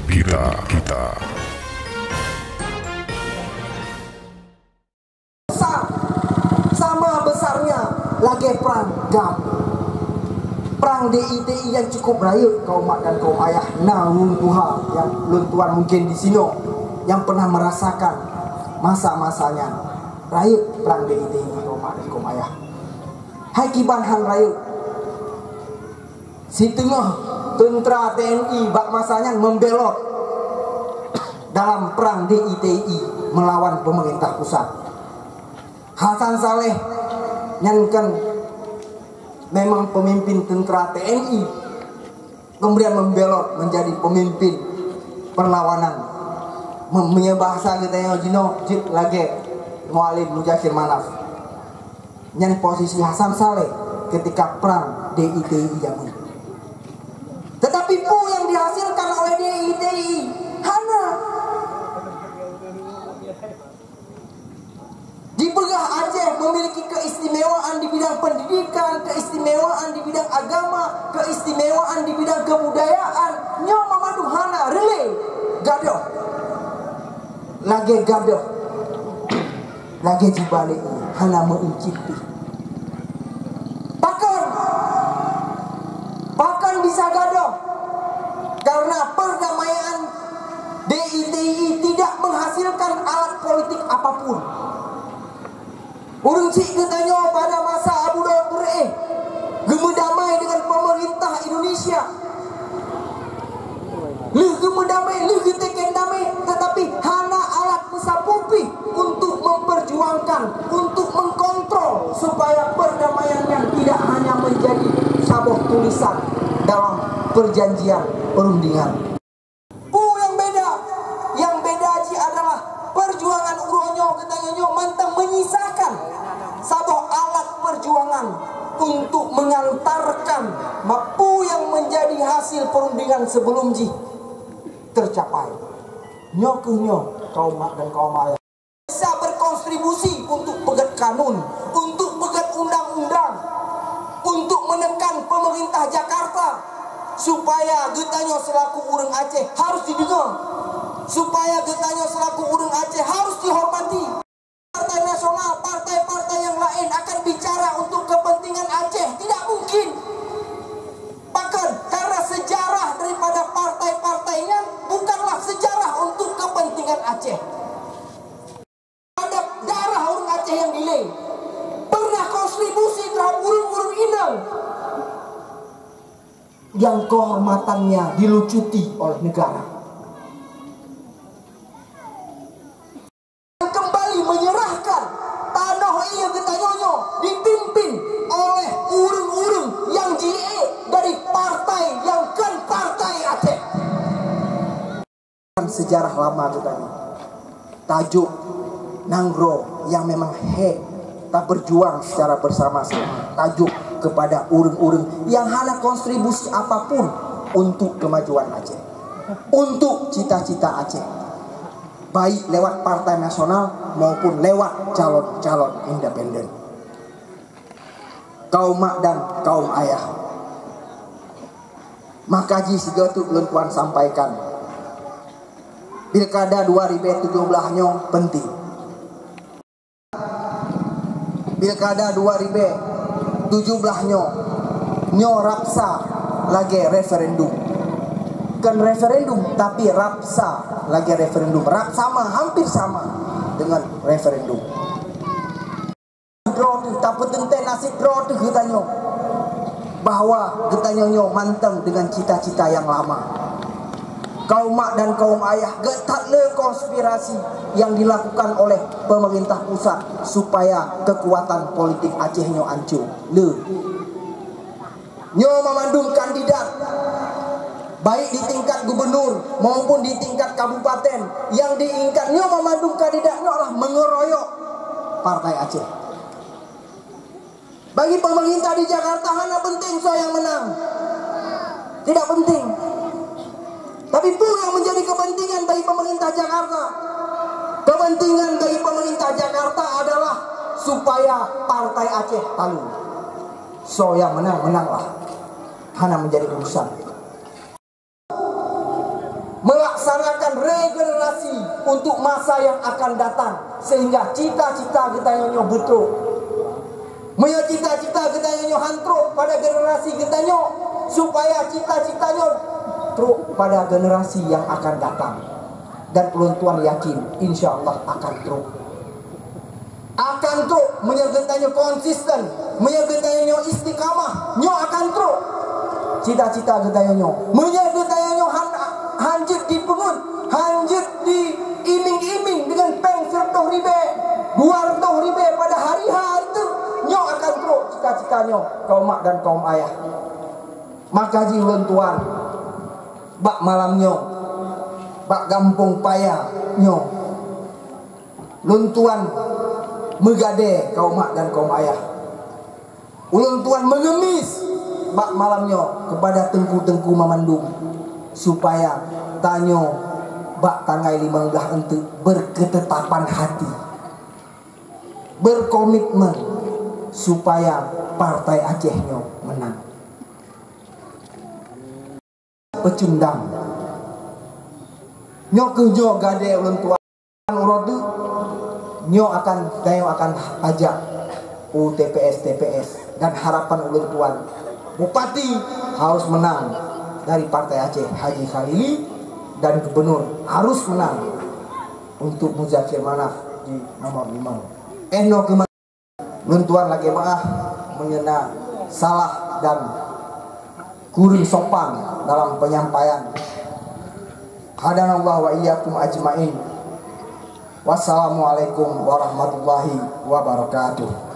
kita. Sama besarnya lagi perang GAM, perang DITI yang cukup rayut kaum mak dan kaum ayah. Nah, Tuhan yang luntuan mungkin di sini yang pernah merasakan masa-masanya rayut perang DITI kaum mak dan kaum ayah. Hai kiban han rayut si tengah tentera TNI bak masanya membelot dalam perang DITI melawan pemerintah pusat. Hasan Saleh yang kan memang pemimpin tentera TNI kemudian membelot menjadi pemimpin perlawanan bahasa kita yang jino jit lagi Mualim Mujahir Manaf yang posisi Hasan Saleh ketika perang DITI zaman. Tetapi pu yang dihasilkan oleh DITI hanya di Begah Aceh memiliki keistimewaan di bidang pendidikan, keistimewaan di bidang agama, keistimewaan di bidang kebudayaan. Nyo mamadu hana rele gadoh lagi jibalik hana mengincipi bahkan bisa gadoh karena perdamaian DITI tidak menghasilkan alat politik apapun. Urung cik katanya pada masa Abu Daud gemedamai dengan pemerintah Indonesia. Gemedamai, geteken damai, tetapi hana alat musapupi untuk memperjuangkan, untuk mengkontrol supaya perdamaian yang tidak hanya menjadi sabuh tulisan dalam perjanjian perundingan. Yang beda ji adalah perjuangan uronyo ketanganyo mantang menyisakan sabuh alat perjuangan untuk mengantarkan mapu yang menjadi hasil perundingan sebelum ji tercapai. Nyo kaum mak dan kaum ayah bisa berkontribusi untuk pegat kanun, untuk pegat undang-undang, untuk menekan pemerintah Jakarta supaya getanyo selaku urang Aceh harus didengar, supaya getanyo selaku urang Aceh harus dihormati. Partai nasional, partai-partai yang lain akan bicara untuk kepentingan Aceh, tidak mungkin. Bahkan karena sejarah daripada partai-partainya bukanlah sejarah untuk kepentingan Aceh. Ada darah orang Aceh yang delay pernah kontribusi terhadap urung-urung inang yang kehormatannya dilucuti oleh negara. Kembali menyerahkan tanah ia getanyonyo dipimpin oleh urung-urung yang JE dari partai yang kan partai Aceh. Sejarah lama getanya. Tajuk Nangro yang memang tak berjuang secara bersama-sama. Tajuk kepada urung-urung yang hana kontribusi apapun untuk kemajuan Aceh, untuk cita-cita Aceh, baik lewat partai nasional maupun lewat calon-calon independen. Kaum mak dan kaum ayah, maka ji segitu luntuan sampaikan Pilkada 2017 nyo penting. Pilkada 2017 nyo rapsa lagi referendum. Kan referendum tapi rapsa lagi referendum. Rap sama, hampir sama dengan referendum. Draw tu tak penting nasib draw tu getanyo. Bahwa getanyo manteng dengan cita-cita yang lama. Kaum mak dan kaum ayah getak le konspirasi yang dilakukan oleh pemerintah pusat supaya kekuatan politik Aceh nyo hancur. Le nyo memandung kandidat baik di tingkat gubernur maupun di tingkat kabupaten yang diinginkan nyo memandung kandidat nyo adalah mengeroyok partai Aceh. Bagi pemerintah di Jakarta hanya penting so yang menang, tidak penting. Tapi itu yang menjadi kepentingan bagi pemerintah Jakarta. Kepentingan bagi pemerintah Jakarta adalah supaya partai Aceh talu. So yang menang, menanglah. Hanya menjadi urusan. melaksanakan regenerasi untuk masa yang akan datang, sehingga cita-cita kita nyo betul. Maya cita-cita kita nyo hantruk pada generasi kita nyo, supaya cita-citanya truk pada generasi yang akan datang. Dan Tuan yakin insya Allah akan truk. Akan truk, menyertai konsisten, menyertai istiqamah, nyo akan truk. Cita-cita kita nyo, menyertai nyo hanjit di pengun, hanjit di iming-iming dengan peng sertoh ribe, 200 ribe pada hari-hari itu, nyo akan truk cita-cita nyo, kaum mak dan kaum ayah. Maka ji ulun tuan, bak malam nyo, bak gampung paya nyo, ulun tuan megade kaum mak dan kaum ayah. Ulun tuan mengemis bak malamnya kepada tengku-tengku mamandung, supaya tanyo bak tanggai 15 untuk berketetapan hati, berkomitmen supaya partai Aceh nyo menang. Pecundang nyo kenjo gade ulun tuan urode nyo akan ajak TPS dan harapan ulun tuan bupati harus menang dari partai Aceh Haji Khalili, dan gubernur harus menang untuk Muzakir Manaf di nomor 5. No kemana ulun tuan lagi maaf menyena salah dan kurang sopan dalam penyampaian. Hadanallahu wa iyyakum ajmain. Wassalamualaikum warahmatullahi wabarakatuh.